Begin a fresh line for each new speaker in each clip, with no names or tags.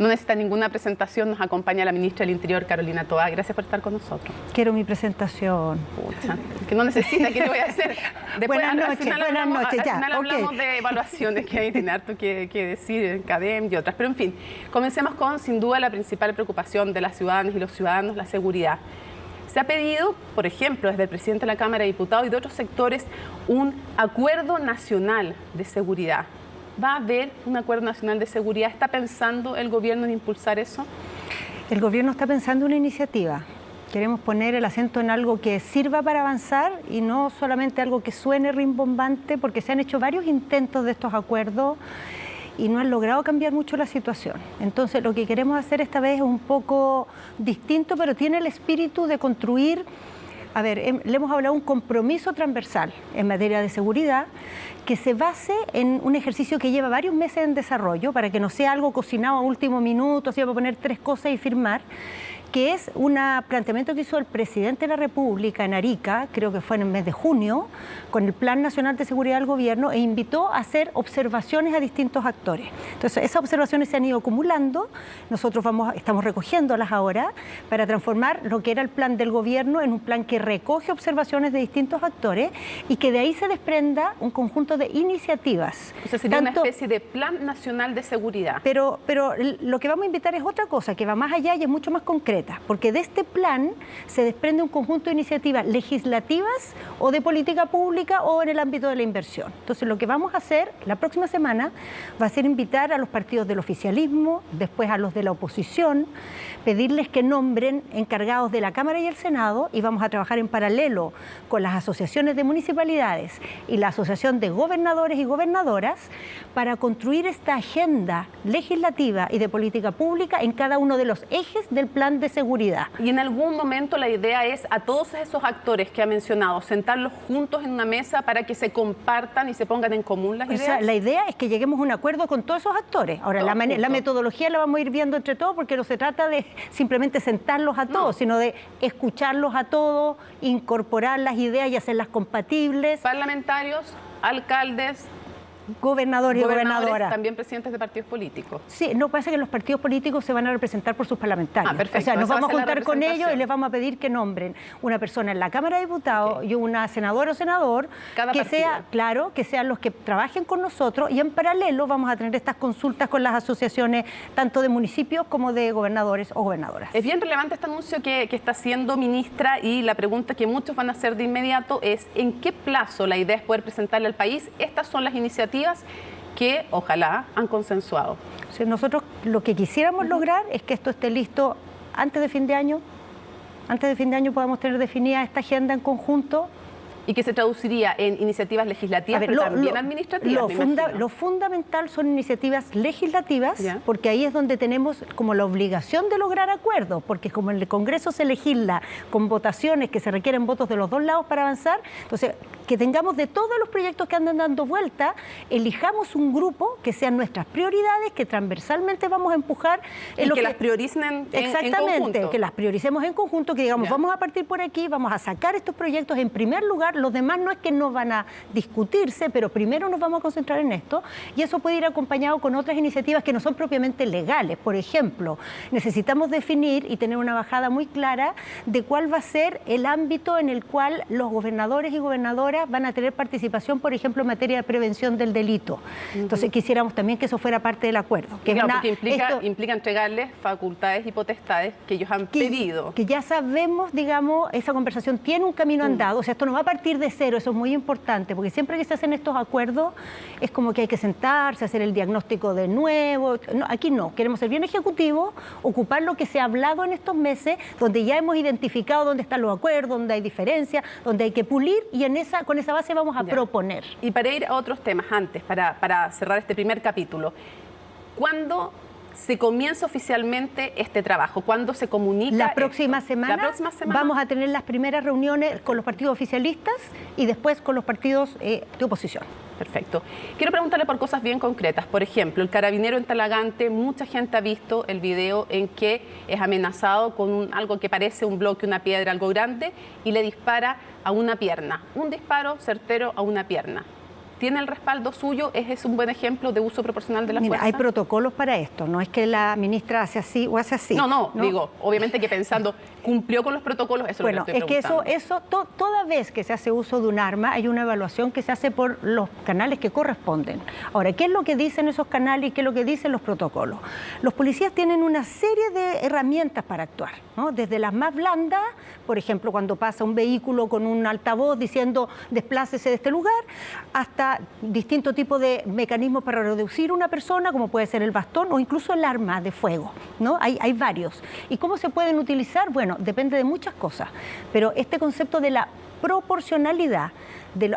No necesita ninguna presentación, nos acompaña la ministra del Interior, Carolina Toá. Gracias por estar con nosotros.
Quiero mi presentación.
Pucha, que no necesita, ¿qué le voy a hacer? Después,
buenas noches,
al
ya.
final hablamos de evaluaciones, que hay tiene harto que decir, en CADEM y otras. Pero en fin, comencemos con, sin duda, la principal preocupación de las ciudadanas y los ciudadanos, la seguridad. Se ha pedido, por ejemplo, desde el presidente de la Cámara de Diputados y de otros sectores, un acuerdo nacional de seguridad. ¿Va a haber un acuerdo nacional de seguridad? ¿Está pensando el gobierno en impulsar eso?
El gobierno está pensando una iniciativa. Queremos poner el acento en algo que sirva para avanzar y no solamente algo que suene rimbombante, porque se han hecho varios intentos de estos acuerdos y no han logrado cambiar mucho la situación. Entonces, lo que queremos hacer esta vez es un poco distinto, pero tiene el espíritu de construir. A ver, le hemos hablado de un compromiso transversal en materia de seguridad que se base en un ejercicio que lleva varios meses en desarrollo para que no sea algo cocinado a último minuto, así para poner 3 cosas y firmar, que es un planteamiento que hizo el presidente de la República en Arica, creo que fue en el mes de junio, con el Plan Nacional de Seguridad del Gobierno, e invitó a hacer observaciones a distintos actores. Entonces, esas observaciones se han ido acumulando, nosotros estamos recogiéndolas ahora para transformar lo que era el plan del Gobierno en un plan que recoge observaciones de distintos actores y que de ahí se desprenda un conjunto de iniciativas.
O sea, sería una especie de Plan Nacional de Seguridad.
Pero lo que vamos a invitar es otra cosa, que va más allá y es mucho más concreta. Porque de este plan se desprende un conjunto de iniciativas legislativas o de política pública o en el ámbito de la inversión. Entonces, lo que vamos a hacer la próxima semana va a ser invitar a los partidos del oficialismo, después a los de la oposición, pedirles que nombren encargados de la Cámara y el Senado, y vamos a trabajar en paralelo con las asociaciones de municipalidades y la Asociación de Gobernadores y Gobernadoras para construir esta agenda legislativa y de política pública en cada uno de los ejes del plan de seguridad.
Y en algún momento la idea es a todos esos actores que ha mencionado, sentarlos juntos en una mesa para que se compartan y se pongan en común las ideas.
O sea, la idea es que lleguemos a un acuerdo con todos esos actores. Ahora, la metodología la vamos a ir viendo entre todos, porque no se trata de simplemente sentarlos a todos, sino de escucharlos a todos, incorporar las ideas y hacerlas compatibles.
Parlamentarios, alcaldes,
gobernadores y gobernadoras.
También presidentes de partidos políticos.
Sí, no pasa que los partidos políticos se van a representar por sus parlamentarios.
Perfecto.
O sea, nos vamos a juntar con ellos y les vamos a pedir que nombren una persona en la Cámara de Diputados y una senadora o senador que sea, claro, que sean los que trabajen con nosotros, y en paralelo vamos a tener estas consultas con las asociaciones tanto de municipios como de gobernadores o gobernadoras.
Es bien relevante este anuncio que está haciendo, ministra, y la pregunta que muchos van a hacer de inmediato es ¿en qué plazo la idea es poder presentarle al país? Estas son las iniciativas que ojalá han consensuado.
Sí, nosotros lo que quisiéramos lograr es que esto esté listo antes de fin de año. Antes de fin de año podamos tener definida esta agenda en conjunto.
Y que se traduciría en iniciativas legislativas, pero también administrativas.
Lo fundamental son iniciativas legislativas, porque ahí es donde tenemos como la obligación de lograr acuerdos, porque como en el Congreso se legisla con votaciones que se requieren votos de los dos lados para avanzar, entonces que tengamos de todos los proyectos que andan dando vuelta, elijamos un grupo que sean nuestras prioridades, que transversalmente vamos a empujar.
Y que las prioricen en conjunto.
Que las prioricemos en conjunto, que digamos, vamos a partir por aquí, vamos a sacar estos proyectos en primer lugar. Los demás no es que no van a discutirse, pero primero nos vamos a concentrar en esto, y eso puede ir acompañado con otras iniciativas que no son propiamente legales. Por ejemplo, necesitamos definir y tener una bajada muy clara de cuál va a ser el ámbito en el cual los gobernadores y gobernadoras van a tener participación, por ejemplo, en materia de prevención del delito. Entonces quisiéramos también que eso fuera parte del acuerdo.
Porque implica entregarles facultades y potestades que ellos han pedido.
Que ya sabemos, digamos, esa conversación tiene un camino andado, o sea, esto no va a partir de cero, eso es muy importante, porque siempre que se hacen estos acuerdos es como que hay que sentarse, hacer el diagnóstico de nuevo. No, aquí no, queremos ser bien ejecutivos, ocupar lo que se ha hablado en estos meses, donde ya hemos identificado dónde están los acuerdos, dónde hay diferencias, donde hay que pulir, y con esa base vamos a proponer.
Y para ir a otros temas antes, para cerrar este primer capítulo, ¿cuándo se comienza oficialmente este trabajo? ¿Cuándo se comunica?
La próxima semana vamos a tener las primeras reuniones con los partidos oficialistas y después con los partidos de oposición.
Perfecto. Quiero preguntarle por cosas bien concretas. Por ejemplo, el carabinero en Talagante, mucha gente ha visto el video en que es amenazado con algo que parece un bloque, una piedra, algo grande, y le dispara a una pierna. Un disparo certero a una pierna. tiene el respaldo suyo, ¿es un buen ejemplo de uso proporcional de la fuerza?
Hay protocolos para esto, no es que la ministra hace así o hace así.
No, digo, obviamente que pensando, ¿cumplió con los protocolos? Eso
bueno,
es lo que estoy preguntando.
Toda vez que se hace uso de un arma hay una evaluación que se hace por los canales que corresponden. Ahora, ¿qué es lo que dicen esos canales y qué es lo que dicen los protocolos? Los policías tienen una serie de herramientas para actuar, ¿no? Desde las más blandas, por ejemplo, cuando pasa un vehículo con un altavoz diciendo desplácese de este lugar, hasta distintos tipos de mecanismos para reducir una persona, como puede ser el bastón o incluso el arma de fuego, ¿no? Hay varios. ¿Y cómo se pueden utilizar? Bueno, depende de muchas cosas, pero este concepto de la proporcionalidad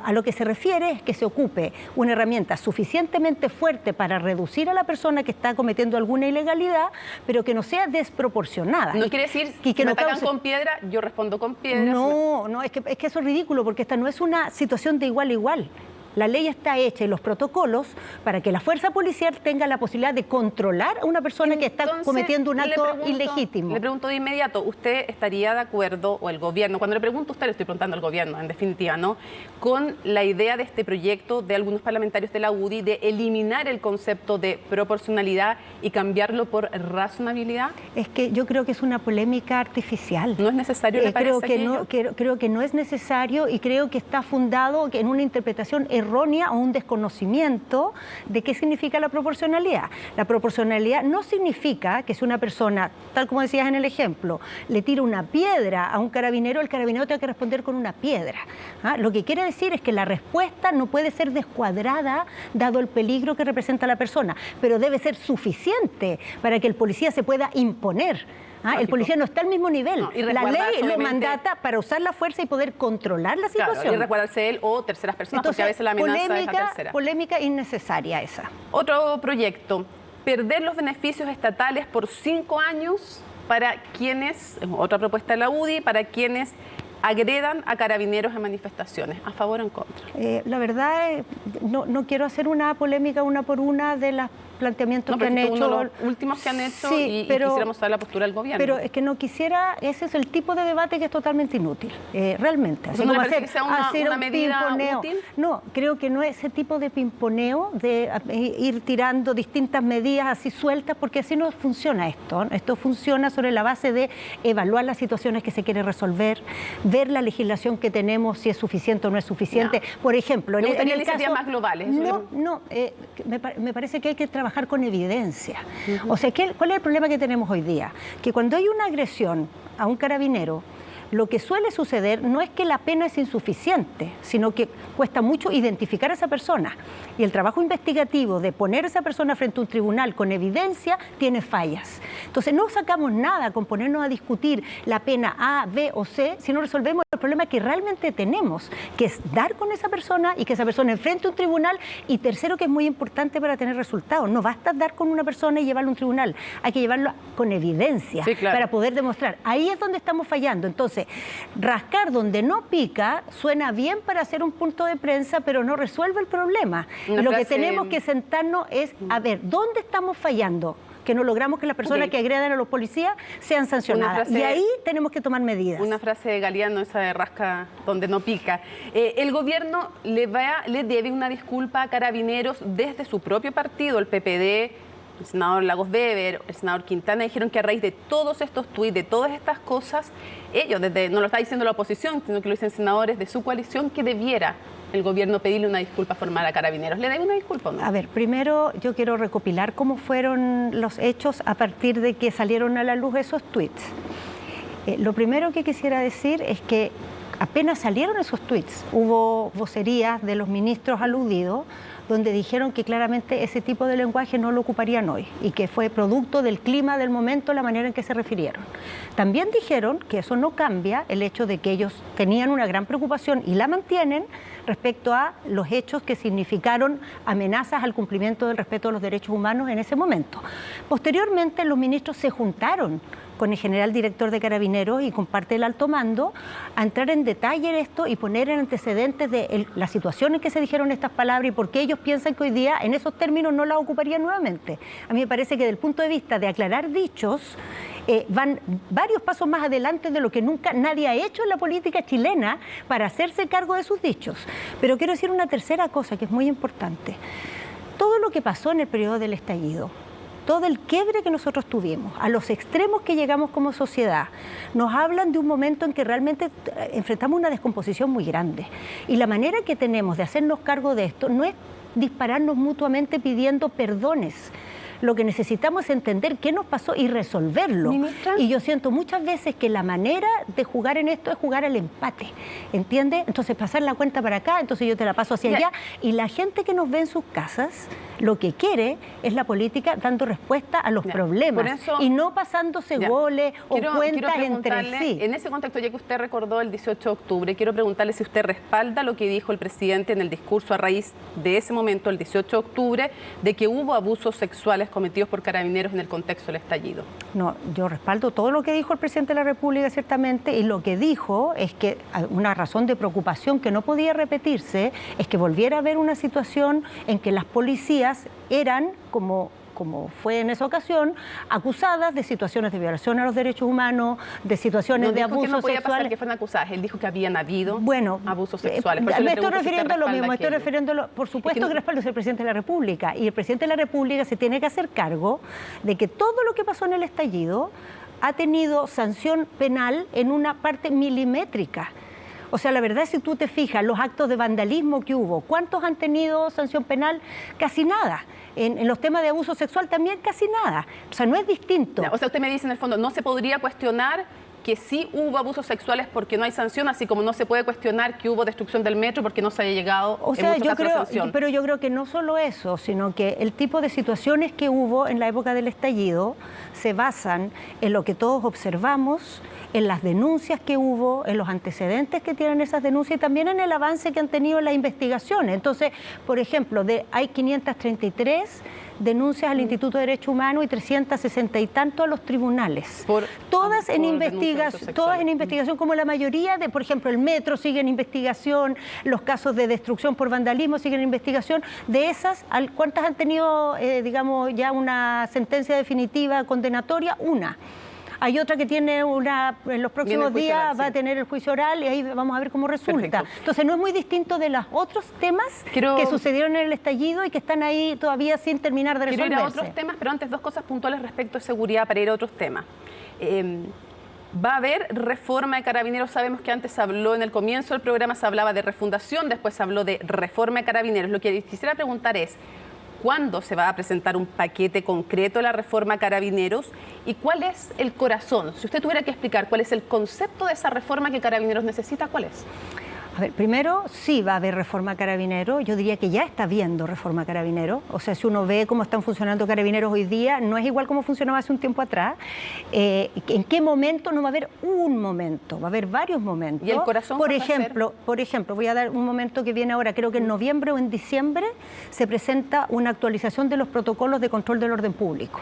a lo que se refiere es que se ocupe una herramienta suficientemente fuerte para reducir a la persona que está cometiendo alguna ilegalidad, pero que no sea desproporcionada.
No quiere decir que me atacan con piedra, yo respondo con piedra.
No, es que eso es ridículo, porque esta no es una situación de igual a igual. La ley está hecha y los protocolos para que la fuerza policial tenga la posibilidad de controlar a una persona que está cometiendo un acto ilegítimo.
Le pregunto de inmediato, ¿usted estaría de acuerdo, o el gobierno, cuando le pregunto a usted, le estoy preguntando al gobierno, en definitiva, ¿no?, con la idea de este proyecto de algunos parlamentarios de la UDI de eliminar el concepto de proporcionalidad y cambiarlo por razonabilidad?
Es que yo creo que es una polémica artificial.
¿No es necesario, le parece?
Creo que no es necesario y creo que está fundado en una interpretación errónea o un desconocimiento de qué significa la proporcionalidad. La proporcionalidad no significa que si una persona, tal como decías en el ejemplo, le tira una piedra a un carabinero, el carabinero tiene que responder con una piedra. Lo que quiere decir es que la respuesta no puede ser descuadrada dado el peligro que representa la persona, pero debe ser suficiente para que el policía se pueda imponer. El policía no está al mismo nivel. No, la ley le mandata para usar la fuerza y poder controlar la situación.
Claro, y resguardarse él o terceras personas. Entonces, porque a veces la amenaza es a tercera.
Polémica innecesaria esa.
Otro proyecto, perder los beneficios estatales por 5 años para quienes, otra propuesta de la UDI, para quienes agredan a carabineros en manifestaciones. ¿A favor o en contra?
La verdad, no quiero hacer una polémica una por una de las planteamientos que han hecho.
Uno de los últimos que han hecho, sí, y quisiéramos saber la postura del gobierno.
Pero es que no quisiera, ese es el tipo de debate que es totalmente inútil, realmente.
¿No le parece que sea una medida útil?
No, creo que no es ese tipo de pimponeo, de ir tirando distintas medidas así sueltas, porque así no funciona esto. Esto funciona sobre la base de evaluar las situaciones que se quiere resolver, ver la legislación que tenemos, si es suficiente o no es suficiente. No. Por ejemplo,
en el caso más globales.
Me parece que hay que trabajar con evidencia. O sea, ¿cuál es el problema que tenemos hoy día? Que cuando hay una agresión a un carabinero, lo que suele suceder no es que la pena es insuficiente, sino que cuesta mucho identificar a esa persona. Y el trabajo investigativo de poner a esa persona frente a un tribunal con evidencia tiene fallas. Entonces no sacamos nada con ponernos a discutir la pena A, B o C si no resolvemos el problema que realmente tenemos, que es dar con esa persona y que esa persona enfrente a un tribunal. Y tercero, que es muy importante para tener resultados, no basta dar con una persona y llevarlo a un tribunal, hay que llevarlo con evidencia, sí, claro, para poder demostrar. Ahí es donde estamos fallando. Entonces, rascar donde no pica suena bien para hacer un punto de prensa, pero no resuelve el problema. Lo que tenemos que sentarnos es a ver dónde estamos fallando, que no logramos que las personas que agredan a los policías sean sancionadas. Y ahí tenemos que tomar medidas.
Una frase de Galeano, esa de rasca donde no pica. El gobierno le debe una disculpa a Carabineros desde su propio partido, el PPD. El senador Lagos Weber, el senador Quintana dijeron que a raíz de todos estos tuits, de todas estas cosas, ellos, no lo está diciendo la oposición, sino que lo dicen senadores de su coalición, que debiera el gobierno pedirle una disculpa formal a Carabineros. ¿Le debe una disculpa o no?
A ver, primero yo quiero recopilar cómo fueron los hechos a partir de que salieron a la luz esos tuits. Lo primero que quisiera decir es que apenas salieron esos tuits, hubo vocerías de los ministros aludidos, donde dijeron que claramente ese tipo de lenguaje no lo ocuparían hoy y que fue producto del clima del momento, la manera en que se refirieron. También dijeron que eso no cambia el hecho de que ellos tenían una gran preocupación y la mantienen respecto a los hechos que significaron amenazas al cumplimiento del respeto de los derechos humanos en ese momento. Posteriormente, los ministros se juntaron con el general director de Carabineros y con parte del alto mando a entrar en detalle en esto y poner en antecedentes de las situaciones que se dijeron estas palabras y por qué ellos piensan que hoy día en esos términos no las ocuparían nuevamente. A mí me parece que desde el punto de vista de aclarar dichos van varios pasos más adelante de lo que nunca nadie ha hecho en la política chilena para hacerse cargo de sus dichos. Pero quiero decir una tercera cosa que es muy importante. Todo lo que pasó en el periodo del estallido, todo el quiebre que nosotros tuvimos, a los extremos que llegamos como sociedad, nos hablan de un momento en que realmente enfrentamos una descomposición muy grande. Y la manera que tenemos de hacernos cargo de esto no es dispararnos mutuamente pidiendo perdones. Lo que necesitamos es entender qué nos pasó y resolverlo. ¿Ministra? Y yo siento muchas veces que la manera de jugar en esto es jugar al empate, ¿entiendes? Entonces pasar la cuenta para acá, entonces yo te la paso hacia allá. Y la gente que nos ve en sus casas, lo que quiere es la política dando respuesta a los problemas eso, y no pasándose goles o cuentas entre sí.
En ese contexto, ya que usted recordó el 18 de octubre, quiero preguntarle si usted respalda lo que dijo el presidente en el discurso a raíz de ese momento, el 18 de octubre, de que hubo abusos sexuales cometidos por carabineros en el contexto del estallido.
No, yo respaldo todo lo que dijo el presidente de la República, ciertamente, y lo que dijo es que una razón de preocupación que no podía repetirse es que volviera a haber una situación en que las policías eran, como fue en esa ocasión, acusadas de situaciones de violación a los derechos humanos, de situaciones de abusos sexuales. No podía pasar
que fueran acusadas, él dijo que habían habido abusos sexuales.
Me estoy refiriendo a lo mismo, por supuesto que respaldo es el presidente de la República, y el presidente de la República se tiene que hacer cargo de que todo lo que pasó en el estallido ha tenido sanción penal en una parte milimétrica. O sea, la verdad es que si tú te fijas, los actos de vandalismo que hubo, ¿cuántos han tenido sanción penal? Casi nada. En los temas de abuso sexual también casi nada. O sea, no es distinto.
O sea, usted me dice en el fondo, no se podría cuestionar que sí hubo abusos sexuales porque no hay sanción, así como no se puede cuestionar que hubo destrucción del metro porque no se haya llegado en muchos casos a sanción.
Pero yo creo que no solo eso, sino que el tipo de situaciones que hubo en la época del estallido se basan en lo que todos observamos, en las denuncias que hubo, en los antecedentes que tienen esas denuncias y también en el avance que han tenido las investigaciones. Entonces, por ejemplo, hay 533 denuncias al Instituto de Derechos Humanos y 360 y tanto a los tribunales. Todas en investigación, como la mayoría de, por ejemplo, el metro sigue en investigación, los casos de destrucción por vandalismo siguen en investigación. De esas, ¿cuántas han tenido, digamos, ya una sentencia definitiva condenatoria? Una. Hay otra que tiene en los próximos días va a tener el juicio oral y ahí vamos a ver cómo resulta. Perfecto. Entonces no es muy distinto de los otros temas que sucedieron en el estallido y que están ahí todavía sin terminar de resolverse.
Quiero ir a otros temas, pero antes dos cosas puntuales respecto a seguridad para ir a otros temas. ¿Va a haber reforma de Carabineros? Sabemos que antes se habló, en el comienzo del programa se hablaba de refundación, después se habló de reforma de Carabineros. Lo que quisiera preguntar es, ¿cuándo se va a presentar un paquete concreto de la reforma Carabineros? ¿Y cuál es el corazón? Si usted tuviera que explicar cuál es el concepto de esa reforma que Carabineros necesita, ¿cuál es?
A ver, primero, sí va a haber reforma Carabinero. Yo diría que ya está habiendo reforma Carabinero. O sea, si uno ve cómo están funcionando Carabineros hoy día, no es igual como funcionaba hace un tiempo atrás. ¿En qué momento? No va a haber un momento, va a haber varios momentos.
¿Y el corazón?
Por ejemplo, voy a dar un momento que viene ahora, creo que en noviembre o en diciembre se presenta una actualización de los protocolos de control del orden público,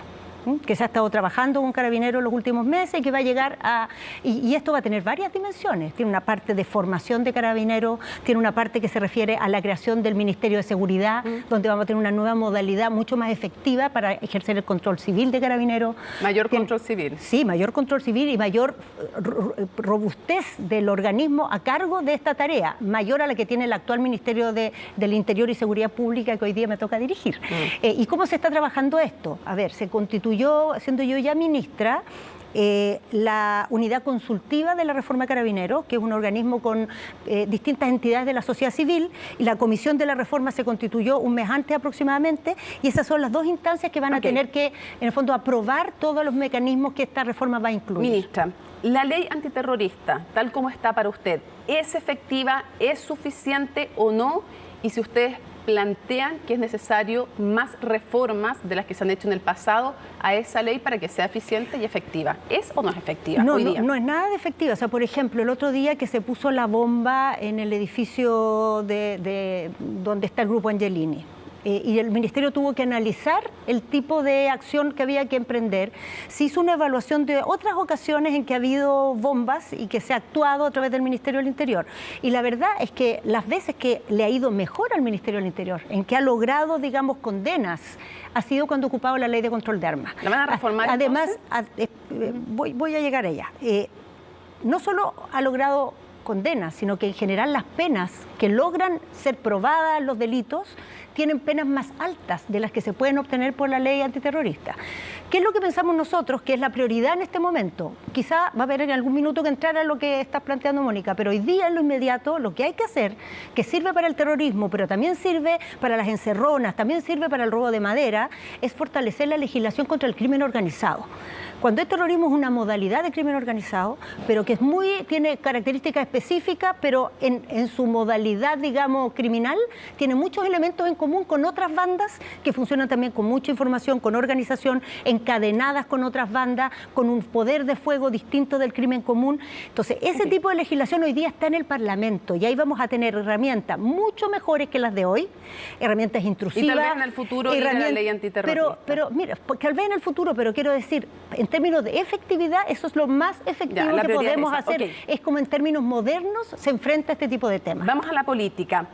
que se ha estado trabajando con Carabineros en los últimos meses y que va a llegar a... Y esto va a tener varias dimensiones. Tiene una parte de formación de Carabineros, tiene una parte que se refiere a la creación del Ministerio de Seguridad, donde vamos a tener una nueva modalidad mucho más efectiva para ejercer el control civil de Carabineros.
¿Mayor control civil?
Sí, mayor control civil y mayor robustez del organismo a cargo de esta tarea, mayor a la que tiene el actual Ministerio del Interior y Seguridad Pública que hoy día me toca dirigir. ¿Y cómo se está trabajando esto? A ver, se constituyó, siendo yo ya ministra, la unidad consultiva de la reforma Carabineros, que es un organismo con distintas entidades de la sociedad civil, y la comisión de la reforma se constituyó un mes antes aproximadamente, y esas son las dos instancias que van a tener que, en el fondo, aprobar todos los mecanismos que esta reforma va a incluir.
Ministra, la ley antiterrorista, tal como está para usted, ¿es efectiva, es suficiente o no? Y si ustedes plantean que es necesario más reformas de las que se han hecho en el pasado a esa ley para que sea eficiente y efectiva. ¿Es o no es efectiva hoy día?
No es nada de efectiva. O sea, por ejemplo, el otro día que se puso la bomba en el edificio de donde está el Grupo Angelini. Y el Ministerio tuvo que analizar el tipo de acción que había que emprender. Se hizo una evaluación de otras ocasiones en que ha habido bombas y que se ha actuado a través del Ministerio del Interior. Y la verdad es que las veces que le ha ido mejor al Ministerio del Interior, en que ha logrado, digamos, condenas, ha sido cuando ocupaba la ley de control de armas.
¿La van a reformar?
Además, voy a llegar a ella. No solo ha logrado condenas, sino que en general las penas que logran ser probadas los delitos tienen penas más altas de las que se pueden obtener por la ley antiterrorista. ¿Qué es lo que pensamos nosotros que es la prioridad en este momento? Quizá va a haber en algún minuto que entrar a lo que estás planteando, Mónica, pero hoy día en lo inmediato lo que hay que hacer, que sirve para el terrorismo, pero también sirve para las encerronas, también sirve para el robo de madera, es fortalecer la legislación contra el crimen organizado. Cuando el terrorismo es una modalidad de crimen organizado, pero que tiene características específicas, pero en su modalidad, digamos, criminal, tiene muchos elementos en común con otras bandas que funcionan también con mucha información, con organización, encadenadas con otras bandas, con un poder de fuego distinto del crimen común. Entonces, ese tipo de legislación hoy día está en el Parlamento y ahí vamos a tener herramientas mucho mejores que las de hoy, herramientas intrusivas.
Y tal vez en el futuro ir a la ley antiterrorista.
Pero mira, tal vez en el futuro, pero quiero decir, en términos de efectividad, eso es lo más efectivo que podemos hacer. Es como en términos modernos se enfrenta a este tipo de temas.
Vamos a la política.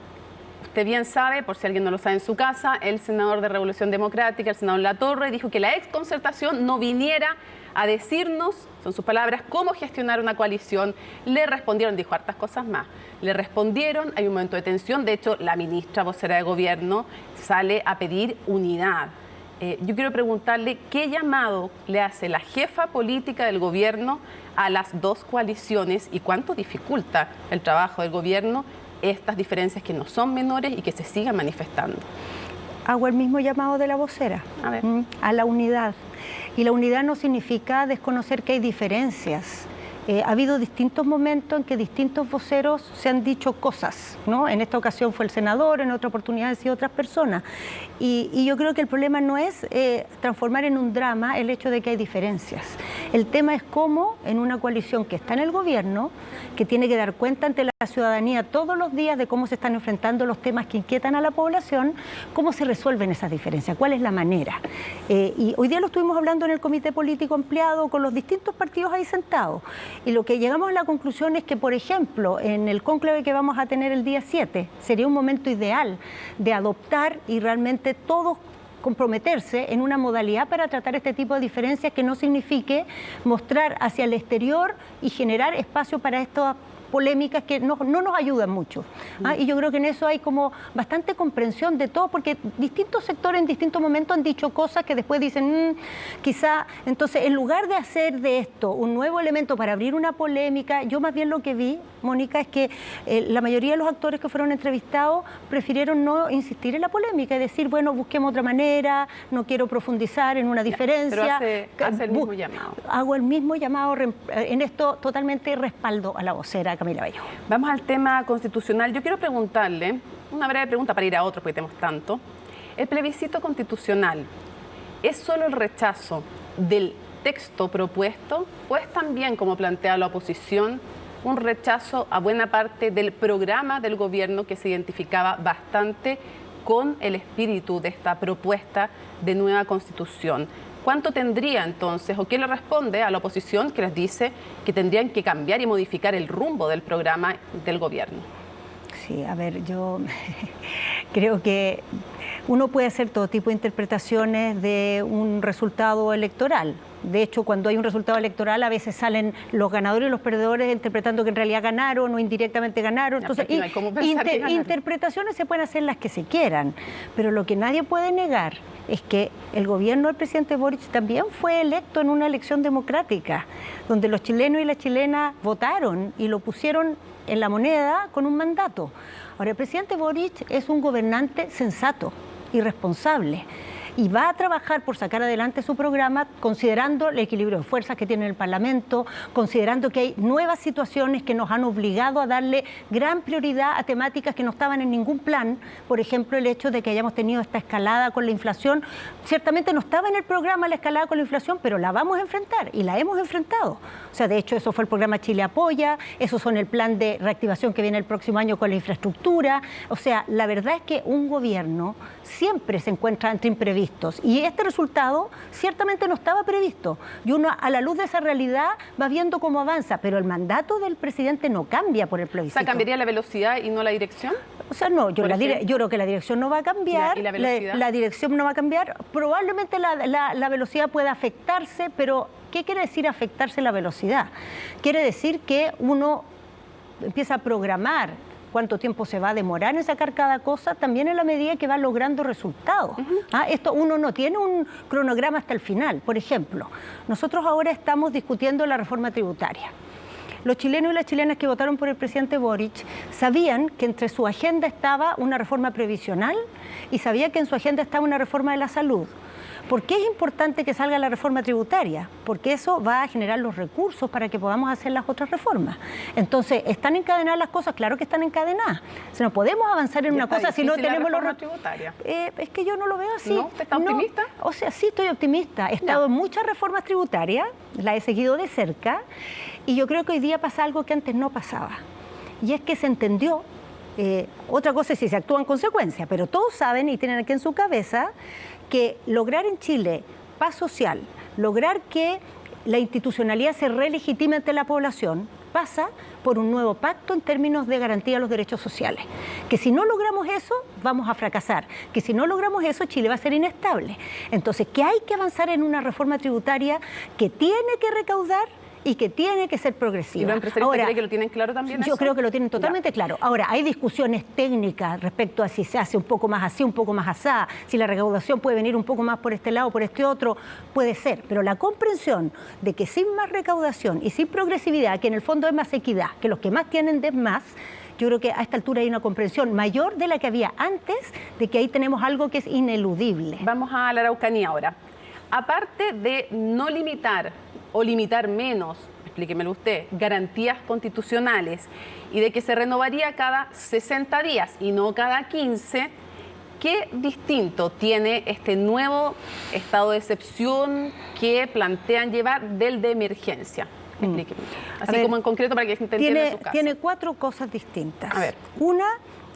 Usted bien sabe, por si alguien no lo sabe en su casa, el senador de Revolución Democrática, el senador Latorre, dijo que la exconcertación no viniera a decirnos, son sus palabras, cómo gestionar una coalición. Le respondieron, dijo hartas cosas más, le respondieron, hay un momento de tensión, de hecho la ministra vocera de gobierno sale a pedir unidad. Yo quiero preguntarle qué llamado le hace la jefa política del gobierno a las dos coaliciones y cuánto dificulta el trabajo del gobierno estas diferencias que no son menores y que se sigan manifestando.
Hago el mismo llamado de la vocera, a la unidad. Y la unidad no significa desconocer que hay diferencias. Ha habido distintos momentos en que distintos voceros se han dicho cosas, ¿no? En esta ocasión fue el senador, en otra oportunidad han sido otras personas. Y yo creo que el problema no es transformar en un drama el hecho de que hay diferencias. El tema es cómo en una coalición que está en el gobierno, que tiene que dar cuenta ante la ciudadanía todos los días de cómo se están enfrentando los temas que inquietan a la población, cómo se resuelven esas diferencias, cuál es la manera. Y hoy día lo estuvimos hablando en el comité político ampliado con los distintos partidos ahí sentados. Y lo que llegamos a la conclusión es que, por ejemplo, en el cónclave que vamos a tener el día 7, sería un momento ideal de adoptar y realmente todos comprometerse en una modalidad para tratar este tipo de diferencias que no signifique mostrar hacia el exterior y generar espacio para estas polémicas que no nos ayudan mucho. Y yo creo que en eso hay como bastante comprensión de todo, porque distintos sectores en distintos momentos han dicho cosas que después dicen, quizá, entonces en lugar de hacer de esto un nuevo elemento para abrir una polémica, yo más bien lo que vi, Mónica, es que la mayoría de los actores que fueron entrevistados prefirieron no insistir en la polémica y decir, bueno, busquemos otra manera, no quiero profundizar en una diferencia.
Pero hace el mismo llamado.
Hago el mismo llamado, en esto totalmente respaldo a la vocera Camila Vallejo.
Vamos al tema constitucional. Yo quiero preguntarle, una breve pregunta para ir a otro, porque tenemos tanto. ¿El plebiscito constitucional es solo el rechazo del texto propuesto o es también, como plantea la oposición, un rechazo a buena parte del programa del gobierno que se identificaba bastante con el espíritu de esta propuesta de nueva constitución? ¿Cuánto tendría entonces, o qué le responde a la oposición que les dice que tendrían que cambiar y modificar el rumbo del programa del gobierno?
Sí, a ver, yo creo que uno puede hacer todo tipo de interpretaciones de un resultado electoral. De hecho, cuando hay un resultado electoral, a veces salen los ganadores y los perdedores interpretando que en realidad ganaron o indirectamente ganaron. Entonces, no hay cómo pensar que ganaron. Interpretaciones se pueden hacer las que se quieran, pero lo que nadie puede negar es que el gobierno del presidente Boric también fue electo en una elección democrática, donde los chilenos y las chilenas votaron y lo pusieron en la moneda con un mandato. Ahora, el presidente Boric es un gobernante sensato y responsable, y va a trabajar por sacar adelante su programa considerando el equilibrio de fuerzas que tiene el Parlamento, considerando que hay nuevas situaciones que nos han obligado a darle gran prioridad a temáticas que no estaban en ningún plan. Por ejemplo, el hecho de que hayamos tenido esta escalada con la inflación. Ciertamente no estaba en el programa la escalada con la inflación, pero la vamos a enfrentar y la hemos enfrentado. O sea, de hecho, eso fue el programa Chile Apoya, esos son el plan de reactivación que viene el próximo año con la infraestructura. O sea, la verdad es que un gobierno siempre se encuentra ante imprevistos. Y este resultado ciertamente no estaba previsto. Y uno, a la luz de esa realidad, va viendo cómo avanza. Pero el mandato del presidente no cambia por el plebiscito.
O sea, ¿cambiaría la velocidad y no la dirección?
O sea, no, yo creo que la dirección no va a cambiar.
¿Y la velocidad?
La dirección no va a cambiar. Probablemente la velocidad pueda afectarse, pero ¿qué quiere decir afectarse la velocidad? Quiere decir que uno empieza a programar cuánto tiempo se va a demorar en sacar cada cosa, también en la medida que va logrando resultados. Esto uno no tiene un cronograma hasta el final. Por ejemplo, nosotros ahora estamos discutiendo la reforma tributaria. Los chilenos y las chilenas que votaron por el presidente Boric sabían que entre su agenda estaba una reforma previsional y sabían que en su agenda estaba una reforma de la salud. ¿Por qué es importante que salga la reforma tributaria? Porque eso va a generar los recursos para que podamos hacer las otras reformas. Entonces, ¿están encadenadas las cosas? Claro que están encadenadas. O sea, no podemos avanzar en una cosa si no tenemos
la reforma tributaria.
Es que yo no lo veo así.
¿No? ¿Usted está optimista?
O sea, sí estoy optimista. He estado en muchas reformas tributarias, las he seguido de cerca, y yo creo que hoy día pasa algo que antes no pasaba. Y es que se entendió. Otra cosa es si se actúa en consecuencia, pero todos saben y tienen aquí en su cabeza que lograr en Chile paz social, lograr que la institucionalidad se relegitime ante la población, pasa por un nuevo pacto en términos de garantía de los derechos sociales. Que si no logramos eso, vamos a fracasar. Que si no logramos eso, Chile va a ser inestable. Entonces, que hay que avanzar en una reforma tributaria que tiene que recaudar y que tiene que ser progresiva.
¿Y los empresarios creen que lo tienen claro también?
Yo creo que lo tienen totalmente claro. Ahora, hay discusiones técnicas respecto a si se hace un poco más así, un poco más asá, si la recaudación puede venir un poco más por este lado, por este otro, puede ser. Pero la comprensión de que sin más recaudación y sin progresividad, que en el fondo es más equidad, que los que más tienen de más, yo creo que a esta altura hay una comprensión mayor de la que había antes, de que ahí tenemos algo que es ineludible.
Vamos a la Araucanía ahora. Aparte de no limitar o limitar menos, explíquemelo usted, garantías constitucionales y de que se renovaría cada 60 días y no cada 15, ¿qué distinto tiene este nuevo estado de excepción que plantean llevar del de emergencia? Explíqueme. Así como en concreto para que se entienda en su caso.
Tiene 4 cosas distintas.
A ver.
Una,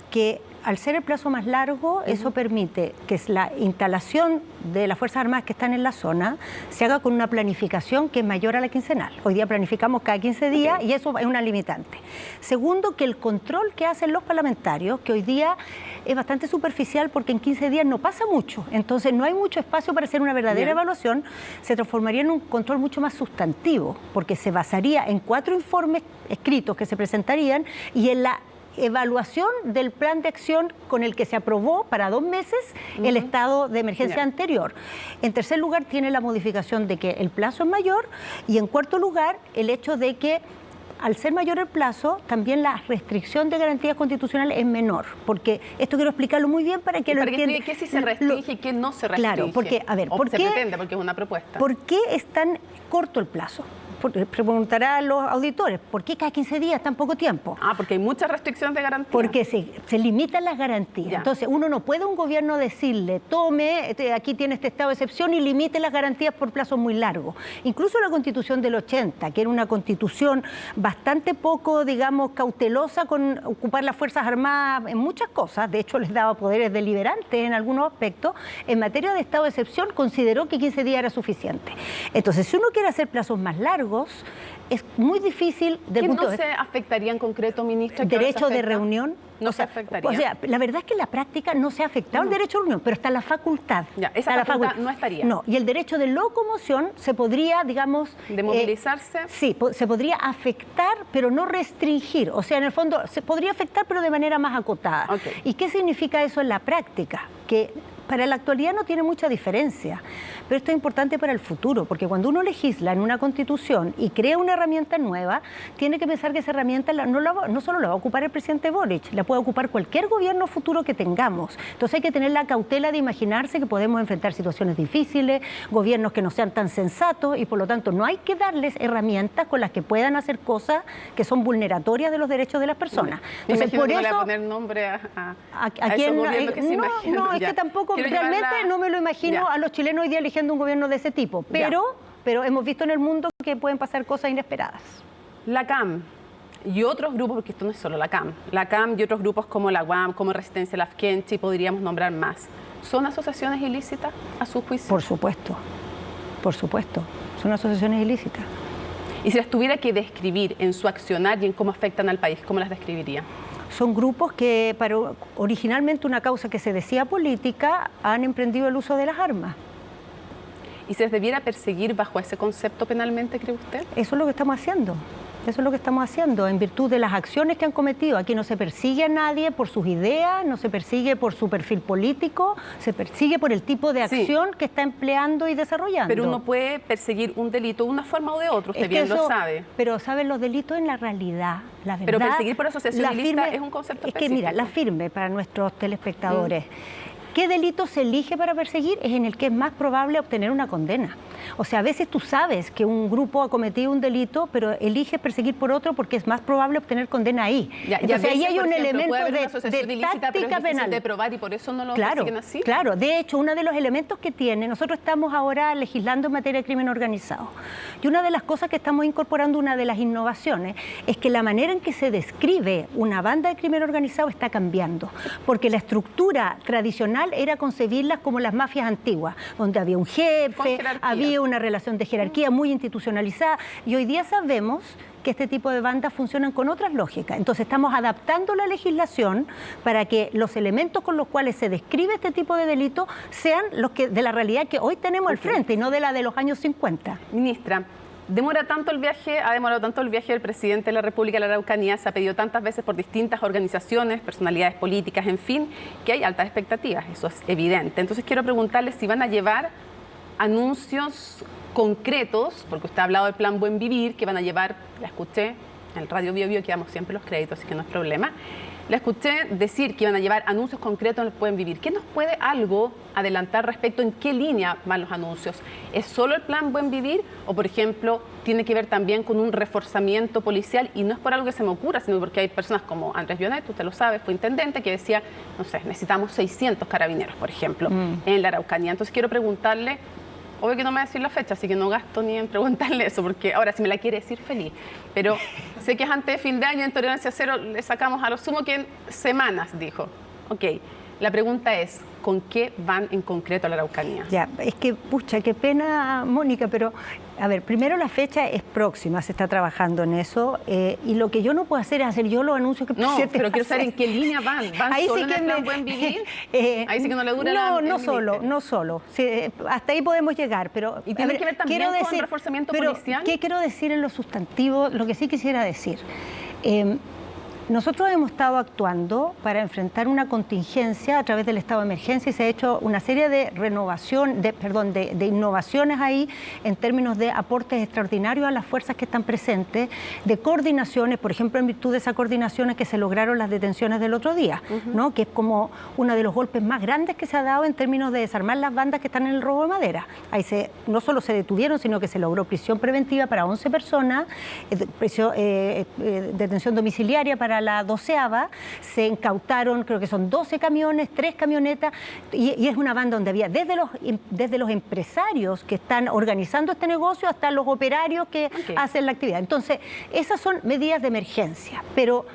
que al ser el plazo más largo, eso permite que la instalación de las Fuerzas Armadas que están en la zona se haga con una planificación que es mayor a la quincenal. Hoy día planificamos cada 15 días y eso es una limitante. Segundo, que el control que hacen los parlamentarios, que hoy día es bastante superficial porque en 15 días no pasa mucho, entonces no hay mucho espacio para hacer una verdadera evaluación, se transformaría en un control mucho más sustantivo, porque se basaría en 4 informes escritos que se presentarían y en la evaluación del plan de acción con el que se aprobó para 2 meses el estado de emergencia anterior. En tercer lugar, tiene la modificación de que el plazo es mayor y en cuarto lugar, el hecho de que al ser mayor el plazo, también la restricción de garantías constitucionales es menor, porque esto quiero explicarlo muy bien para que lo entiendan.
¿Qué sí se restringe y qué no se restringe?
Claro, porque, a ver, ¿por qué?
Se pretende, porque es una propuesta.
¿Por qué es tan corto el plazo? Preguntará a los auditores, ¿por qué cada 15 días tan poco tiempo?
Porque hay muchas restricciones de garantía.
Porque se limitan las garantías.
Ya.
Entonces, uno no puede un gobierno decirle, tome, aquí tiene este estado de excepción y limite las garantías por plazos muy largos. Incluso la Constitución del 80, que era una constitución bastante poco, digamos, cautelosa con ocupar las Fuerzas Armadas en muchas cosas, de hecho les daba poderes deliberantes en algunos aspectos, en materia de estado de excepción consideró que 15 días era suficiente. Entonces, si uno quiere hacer plazos más largos, es muy difícil del punto de vista.
¿Qué no se afectaría en concreto, ministra?
Derecho de reunión.
No se afectaría.
O sea, la verdad es que en la práctica no se ha afectado el derecho de reunión, pero está la facultad.
Ya, esa facultad no estaría.
No, y el derecho de locomoción se podría, digamos...
¿De movilizarse?
Sí, se podría afectar, pero no restringir. O sea, en el fondo, se podría afectar, pero de manera más acotada.
Okay.
¿Y qué significa eso en la práctica? Que para la actualidad no tiene mucha diferencia, pero esto es importante para el futuro, porque cuando uno legisla en una constitución y crea una herramienta nueva, tiene que pensar que esa herramienta no solo la va a ocupar el presidente Boric, la puede ocupar cualquier gobierno futuro que tengamos. Entonces hay que tener la cautela de imaginarse que podemos enfrentar situaciones difíciles, gobiernos que no sean tan sensatos y por lo tanto no hay que darles herramientas con las que puedan hacer cosas que son vulneratorias de los derechos de las personas.
Entonces, por eso, no le voy a poner nombre a
quién,
esos gobiernos que se imaginan.
No, es que tampoco, realmente no me lo imagino a los chilenos hoy día eligiendo un gobierno de ese tipo, pero hemos visto en el mundo que pueden pasar cosas inesperadas.
La CAM y otros grupos, porque esto no es solo la CAM y otros grupos como la UAM, como Resistencia Lafkenchi, podríamos nombrar más, ¿son asociaciones ilícitas a su juicio?
Por supuesto, son asociaciones ilícitas.
Y si las tuviera que describir en su accionar y en cómo afectan al país, ¿cómo las describiría?
son grupos que para originalmente una causa que se decía política han emprendido el uso de las armas.
¿Y se les debiera perseguir bajo ese concepto penalmente, cree usted?
Eso es lo que estamos haciendo. Eso es lo que estamos haciendo, en virtud de las acciones que han cometido. Aquí no se persigue a nadie por sus ideas, no se persigue por su perfil político, se persigue por el tipo de acción que está empleando y desarrollando.
Pero uno puede perseguir un delito de una forma o de otra, usted bien lo sabe.
Pero saben los delitos en la realidad, la verdad.
Pero perseguir por asociación ilícita es un concepto específico.
Es que mira, la firme para nuestros telespectadores. ¿Qué delito se elige para perseguir? Es en el que es más probable obtener una condena. O sea, a veces tú sabes que un grupo ha cometido un delito, pero eliges perseguir por otro porque es más probable obtener condena ahí. Entonces ahí hay un elemento de táctica penal.
De probar y por eso no lo persiguen así.
Claro, de hecho, uno de los elementos que tiene, nosotros estamos ahora legislando en materia de crimen organizado. Y una de las cosas que estamos incorporando, una de las innovaciones, es que la manera en que se describe una banda de crimen organizado está cambiando. Porque la estructura tradicional era concebirlas como las mafias antiguas, donde había un jefe, había una relación de jerarquía muy institucionalizada, y hoy día sabemos que este tipo de bandas funcionan con otras lógicas. Entonces estamos adaptando la legislación para que los elementos con los cuales se describe este tipo de delito sean los que de la realidad que hoy tenemos al frente y no de la de los años 50.
Ministra, ha demorado tanto el viaje del presidente de la República a la Araucanía, se ha pedido tantas veces por distintas organizaciones, personalidades políticas, en fin, que hay altas expectativas, eso es evidente. Entonces quiero preguntarle si van a llevar anuncios concretos, porque usted ha hablado del plan Buen Vivir, que van a llevar, la escuché en el Radio Bio Bio, que damos siempre los créditos, así que no es problema. La escuché decir que iban a llevar anuncios concretos en el Buen Vivir. ¿Qué nos puede algo adelantar respecto en qué línea van los anuncios? ¿Es solo el plan Buen Vivir o, por ejemplo, tiene que ver también con un reforzamiento policial? Y no es por algo que se me ocurra, sino porque hay personas como Andrés Bionet, usted lo sabe, fue intendente, que decía, no sé, necesitamos 600 carabineros, por ejemplo, en la Araucanía. Entonces quiero preguntarle, obvio que no me va a decir la fecha, así que no gasto ni en preguntarle eso, porque ahora si me la quiere decir, feliz. Pero sé que es antes de fin de año, en Tolerancia Cero le sacamos a lo sumo que en semanas, dijo. Ok, la pregunta es, ¿con qué van en concreto a la Araucanía?
Ya, es que, pucha, qué pena, Mónica, pero, a ver, primero la fecha es próxima, se está trabajando en eso, y lo que yo no puedo hacer es hacer yo los anuncios que
No, pero quiero saber en qué línea van. ¿Van
ahí
solo
sí
en
que
el plan Buen Vivir? Ahí sí que no le dura
no solo. Sí, hasta ahí podemos llegar, pero...
¿Y tiene que ver también con reforzamiento policial?
¿Qué quiero decir en los sustantivos? Lo que sí quisiera decir... Nosotros hemos estado actuando para enfrentar una contingencia a través del estado de emergencia y se ha hecho una serie de de innovaciones ahí en términos de aportes extraordinarios a las fuerzas que están presentes, de coordinaciones, por ejemplo, en virtud de esas coordinaciones que se lograron las detenciones del otro día, ¿no? Que es como uno de los golpes más grandes que se ha dado en términos de desarmar las bandas que están en el robo de madera. Ahí no solo se detuvieron, sino que se logró prisión preventiva para 11 personas, detención domiciliaria para la 12ª, se incautaron, creo que son 12 camiones, 3 camionetas, y es una banda donde había desde los empresarios que están organizando este negocio hasta los operarios que hacen la actividad. Entonces, esas son medidas de emergencia, pero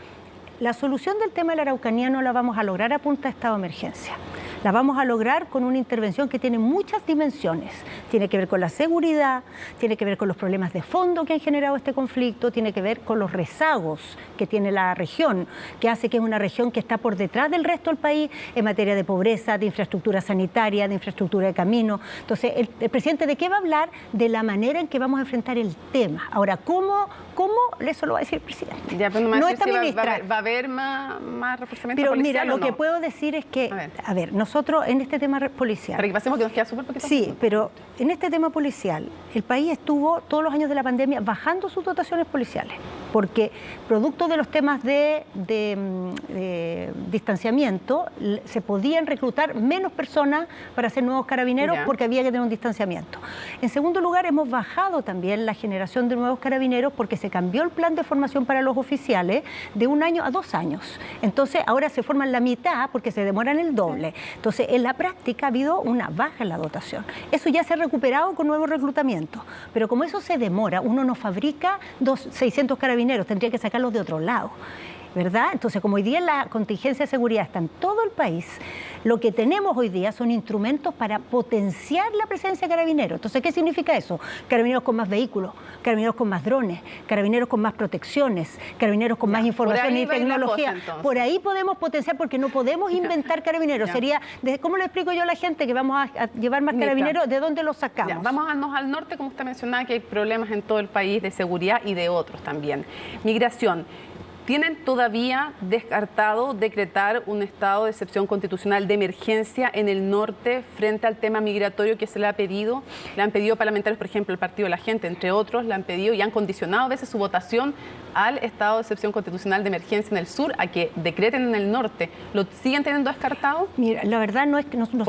la solución del tema de la Araucanía no la vamos a lograr a punta de estado de emergencia. La vamos a lograr con una intervención que tiene muchas dimensiones. Tiene que ver con la seguridad, tiene que ver con los problemas de fondo que han generado este conflicto, tiene que ver con los rezagos que tiene la región, que hace que es una región que está por detrás del resto del país en materia de pobreza, de infraestructura sanitaria, de infraestructura de camino. Entonces, el presidente, ¿de qué va a hablar? De la manera en que vamos a enfrentar el tema. Ahora, ¿cómo? Eso lo va a decir el presidente.
Ya, pero no está ministra. ¿Va a haber más reforzamiento
pero
policial?
Pero mira, lo que puedo decir es que, a ver, nosotros en este tema policial...
Para que pasemos, que nos queda súper poquito.
Sí, pero en este tema policial, el país estuvo todos los años de la pandemia bajando sus dotaciones policiales, porque producto de los temas de distanciamiento, se podían reclutar menos personas para hacer nuevos carabineros porque había que tener un distanciamiento. En segundo lugar, hemos bajado también la generación de nuevos carabineros porque se cambió el plan de formación para los oficiales de 1 año a 2 años. Entonces, ahora se forman la mitad porque se demoran el doble. Entonces, en la práctica ha habido una baja en la dotación. Eso ya se ha recuperado con nuevos reclutamientos. Pero como eso se demora, uno no fabrica 600 carabineros, tendría que sacarlos de otro lado, ¿verdad? Entonces, como hoy día la contingencia de seguridad está en todo el país, lo que tenemos hoy día son instrumentos para potenciar la presencia de carabineros. Entonces, ¿qué significa eso? Carabineros con más vehículos, carabineros con más drones, carabineros con más protecciones, carabineros con más información y tecnología. Por ahí podemos potenciar, porque no podemos inventar carabineros. Sería, ¿cómo le explico yo a la gente que vamos a llevar más carabineros? ¿De dónde los sacamos?
Vamos al norte, como usted mencionaba, que hay problemas en todo el país de seguridad y de otros también. Migración. ¿Tienen todavía descartado decretar un estado de excepción constitucional de emergencia en el norte frente al tema migratorio que se le ha pedido? Le han pedido parlamentarios, por ejemplo, el Partido de la Gente, entre otros, le han pedido y han condicionado a veces su votación al estado de excepción constitucional de emergencia en el sur a que decreten en el norte. ¿Lo siguen teniendo descartado?
Mira, la verdad no es que nosotros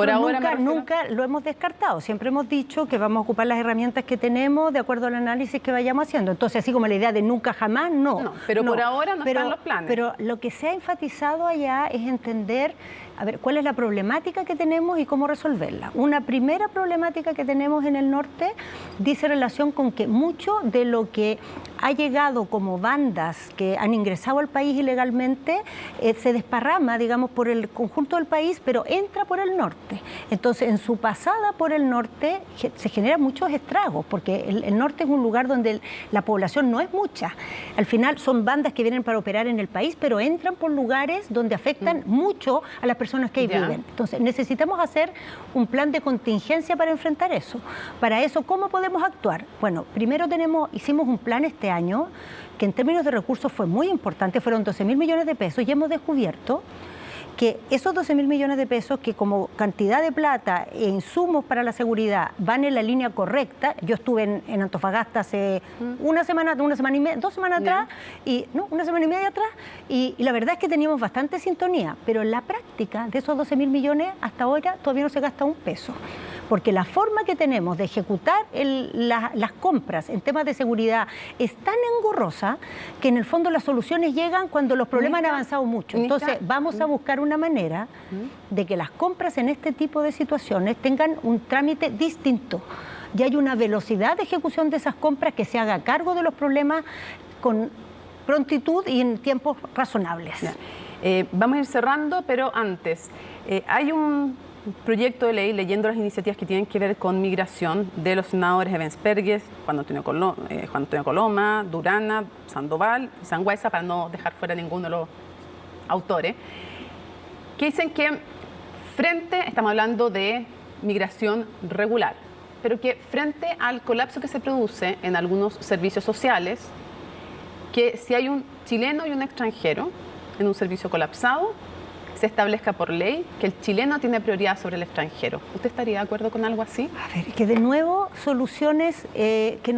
nunca lo hemos descartado. Siempre hemos dicho que vamos a ocupar las herramientas que tenemos de acuerdo al análisis que vayamos haciendo. Entonces, así como la idea de nunca jamás, no.
Pero por ahora no están los planes.
Pero lo que se ha enfatizado allá es entender, a ver, cuál es la problemática que tenemos y cómo resolverla. Una primera problemática que tenemos en el norte dice relación con que mucho de lo que ha llegado como bandas que han ingresado al país ilegalmente se desparrama, digamos, por el conjunto del país, pero entra por el norte. Entonces, en su pasada por el norte se generan muchos estragos, porque el norte es un lugar donde la población no es mucha. Al final son bandas que vienen para operar en el país, pero entran por lugares donde afectan mucho a las personas que ahí viven. Entonces, necesitamos hacer un plan de contingencia para enfrentar eso. Para eso, ¿cómo podemos actuar? Bueno, primero hicimos un plan este año que en términos de recursos fue muy importante, fueron 12.000 millones de pesos y hemos descubierto que esos 12.000 millones de pesos que como cantidad de plata e insumos para la seguridad van en la línea correcta. Yo estuve en Antofagasta hace una semana y media, 2 semanas atrás, una semana y media atrás, y la verdad es que teníamos bastante sintonía, pero en la práctica de esos 12.000 millones hasta ahora todavía no se gasta un peso. Porque la forma que tenemos de ejecutar las compras en temas de seguridad es tan engorrosa que en el fondo las soluciones llegan cuando los problemas han avanzado mucho. Entonces vamos a buscar una manera de que las compras en este tipo de situaciones tengan un trámite distinto. Ya hay una velocidad de ejecución de esas compras que se haga cargo de los problemas con prontitud y en tiempos razonables.
Vamos a ir cerrando, pero antes, hay un proyecto de ley, leyendo las iniciativas que tienen que ver con migración de los senadores Evans Pérguez, Juan Antonio Coloma, Durana, Sandoval, Sangüesa, para no dejar fuera ninguno de los autores, que dicen que estamos hablando de migración regular, pero que frente al colapso que se produce en algunos servicios sociales, que si hay un chileno y un extranjero en un servicio colapsado, se establezca por ley que el chileno tiene prioridad sobre el extranjero. ¿Usted estaría de acuerdo con algo así?
A ver, que de nuevo soluciones que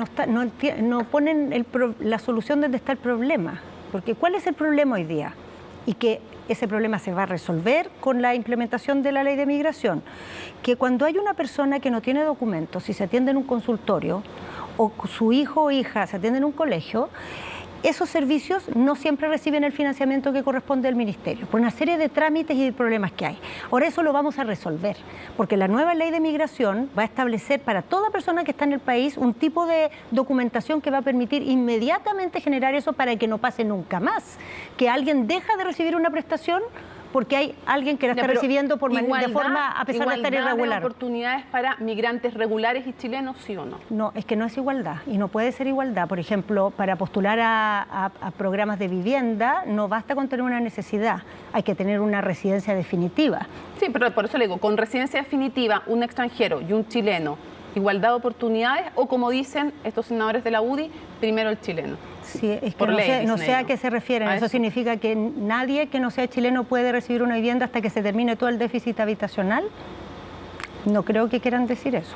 no ponen la solución donde está el problema. Porque ¿cuál es el problema hoy día? Y que ese problema se va a resolver con la implementación de la ley de migración. Que cuando hay una persona que no tiene documentos, si se atiende en un consultorio, o su hijo o hija se atiende en un colegio, esos servicios no siempre reciben el financiamiento que corresponde al ministerio, por una serie de trámites y de problemas que hay. Ahora eso lo vamos a resolver, porque la nueva ley de migración va a establecer para toda persona que está en el país un tipo de documentación que va a permitir inmediatamente generar eso para que no pase nunca más, que alguien deja de recibir una prestación porque hay alguien que la está recibiendo de forma, a pesar de estar irregular.
¿Igualdad de oportunidades para migrantes regulares y chilenos, sí o no?
No, es que no es igualdad y no puede ser igualdad. Por ejemplo, para postular a programas de vivienda no basta con tener una necesidad, hay que tener una residencia definitiva.
Sí, pero por eso le digo, con residencia definitiva, un extranjero y un chileno, ¿igualdad de oportunidades? O como dicen estos senadores de la UDI, primero el chileno.
Sí, es que no sé a qué se refieren. Eso significa que nadie que no sea chileno puede recibir una vivienda hasta que se termine todo el déficit habitacional. No creo que quieran decir eso.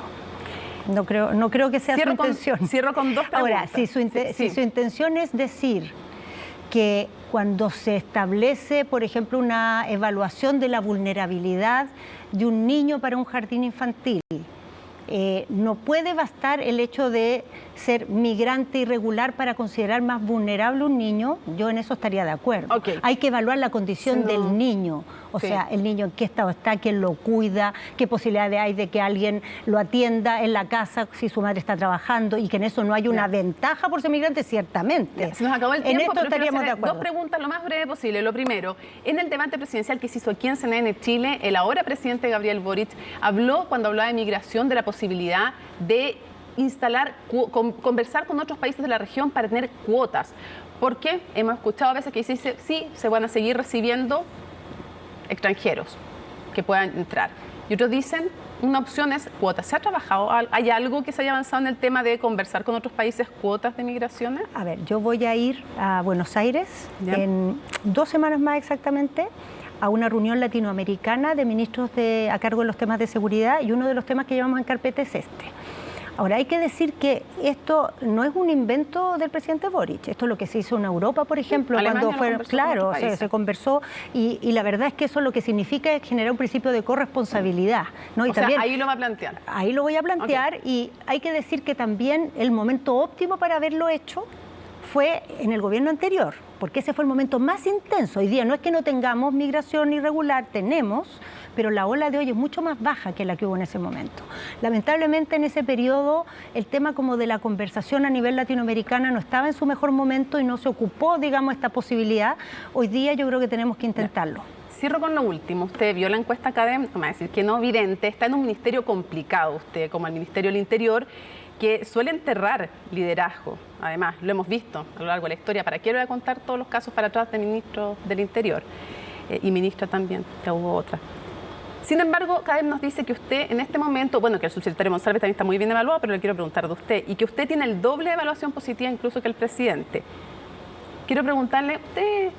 No creo que sea su intención.
Cierro con 2 preguntas.
Ahora, si su intención es decir que cuando se establece, por ejemplo, una evaluación de la vulnerabilidad de un niño para un jardín infantil, no puede bastar el hecho de ser migrante irregular para considerar más vulnerable un niño, yo en eso estaría de acuerdo.
Okay.
Hay que evaluar la condición del niño, o sea, el niño en qué estado está, quién lo cuida, qué posibilidades hay de que alguien lo atienda en la casa si su madre está trabajando y que en eso no hay una ventaja por ser migrante, ciertamente.
Se nos acabó el tiempo,
en esto estaríamos de acuerdo.
2 preguntas lo más breve posible. Lo primero, en el debate presidencial que se hizo aquí en CNN Chile, el ahora presidente Gabriel Boric cuando hablaba de migración, de la posibilidad de instalar, conversar con otros países de la región para tener cuotas. Porque hemos escuchado a veces que dice, sí, se van a seguir recibiendo extranjeros que puedan entrar. Y otros dicen, una opción es cuotas. ¿Se ha trabajado? ¿Hay algo que se haya avanzado en el tema de conversar con otros países cuotas de migraciones?
A ver, yo voy a ir a Buenos Aires en 2 semanas más exactamente, a una reunión latinoamericana de ministros a cargo de los temas de seguridad, y uno de los temas que llevamos en carpeta es este. Ahora, hay que decir que esto no es un invento del presidente Boric. Esto es lo que se hizo en Europa, por ejemplo, cuando fueron, claro, se conversó, y la verdad es que eso lo que significa es generar un principio de corresponsabilidad, ¿no? Y también,
ahí lo va a plantear.
Ahí lo voy a plantear, y hay que decir que también el momento óptimo para haberlo hecho fue en el gobierno anterior, porque ese fue el momento más intenso. Hoy día no es que no tengamos migración irregular, tenemos, pero la ola de hoy es mucho más baja que la que hubo en ese momento. Lamentablemente en ese periodo el tema como de la conversación a nivel latinoamericana no estaba en su mejor momento y no se ocupó, digamos, esta posibilidad. Hoy día yo creo que tenemos que intentarlo.
Cierro con lo último. Usted vio la encuesta académica, me va a decir que no, evidente, está en un ministerio complicado usted, como el Ministerio del Interior, que suele enterrar liderazgo. Además, lo hemos visto a lo largo de la historia. ¿Para qué le voy a contar todos los casos para atrás de ministros del Interior? Y ministra también, que hubo otra. Sin embargo, CADEM nos dice que usted en este momento, bueno, que el subsecretario Monsalve también está muy bien evaluado, pero le quiero preguntar de usted, y que usted tiene el doble de evaluación positiva incluso que el presidente. Quiero preguntarle, ¿usted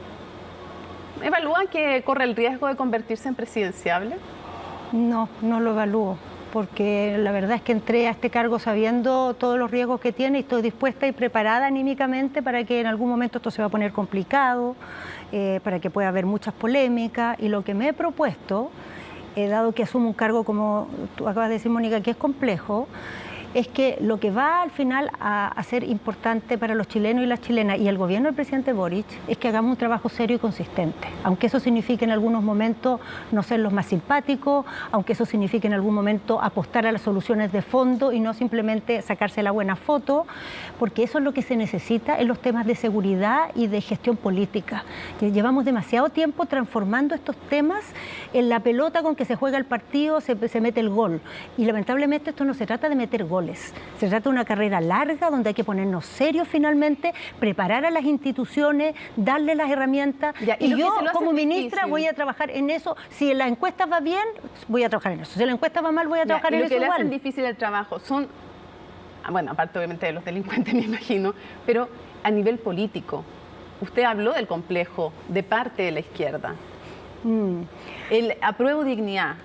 evalúa que corre el riesgo de convertirse en presidenciable?
No, no lo evalúo, porque la verdad es que entré a este cargo sabiendo todos los riesgos que tiene y estoy dispuesta y preparada anímicamente para que en algún momento esto se va a poner complicado, para que pueda haber muchas polémicas, y lo que me he propuesto, dado que asumo un cargo, como tú acabas de decir, Mónica, que es complejo, es que lo que va al final a ser importante para los chilenos y las chilenas y el gobierno del presidente Boric es que hagamos un trabajo serio y consistente, aunque eso signifique en algunos momentos no ser los más simpáticos, aunque eso signifique en algún momento apostar a las soluciones de fondo y no simplemente sacarse la buena foto, porque eso es lo que se necesita en los temas de seguridad y de gestión política. Llevamos demasiado tiempo transformando estos temas en la pelota con que se juega el partido, se mete el gol, y lamentablemente esto no se trata de meter goles. Se trata de una carrera larga donde hay que ponernos serios finalmente, preparar a las instituciones, darle las herramientas. Y yo como ministra voy a trabajar en eso. Si la encuesta va bien, voy a trabajar en eso. Si la encuesta va mal, voy a trabajar en eso igual.
Lo que le hacen difícil el trabajo son, bueno, aparte obviamente de los delincuentes me imagino, pero a nivel político. Usted habló del complejo de parte de la izquierda. El apruebo dignidad.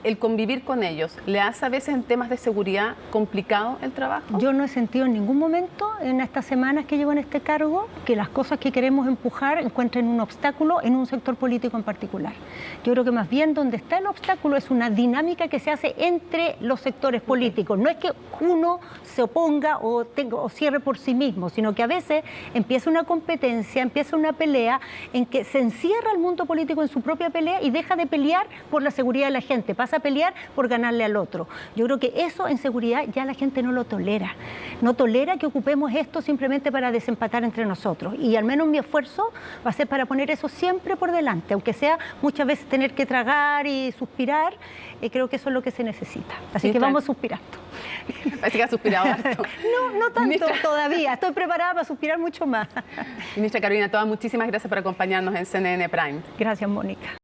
El convivir con ellos, ¿le hace a veces en temas de seguridad complicado el trabajo?
Yo no he sentido en ningún momento en estas semanas que llevo en este cargo que las cosas que queremos empujar encuentren un obstáculo en un sector político en particular. Yo creo que más bien donde está el obstáculo es una dinámica que se hace entre los sectores políticos. No es que uno se oponga o cierre por sí mismo, sino que a veces empieza una competencia, empieza una pelea en que se encierra el mundo político en su propia pelea y deja de pelear por la seguridad de la gente, pasa a pelear por ganarle al otro. Yo creo que eso en seguridad ya la gente no lo tolera. No tolera que ocupemos esto simplemente para desempatar entre nosotros. Y al menos mi esfuerzo va a ser para poner eso siempre por delante, aunque sea muchas veces tener que tragar y suspirar, creo que eso es lo que se necesita. Así que vamos suspirando.
Parece que ha suspirado harto.
No tanto ministra, todavía. Estoy preparada para suspirar mucho más.
Ministra Carolina Toa, muchísimas gracias por acompañarnos en CNN Prime.
Gracias, Mónica.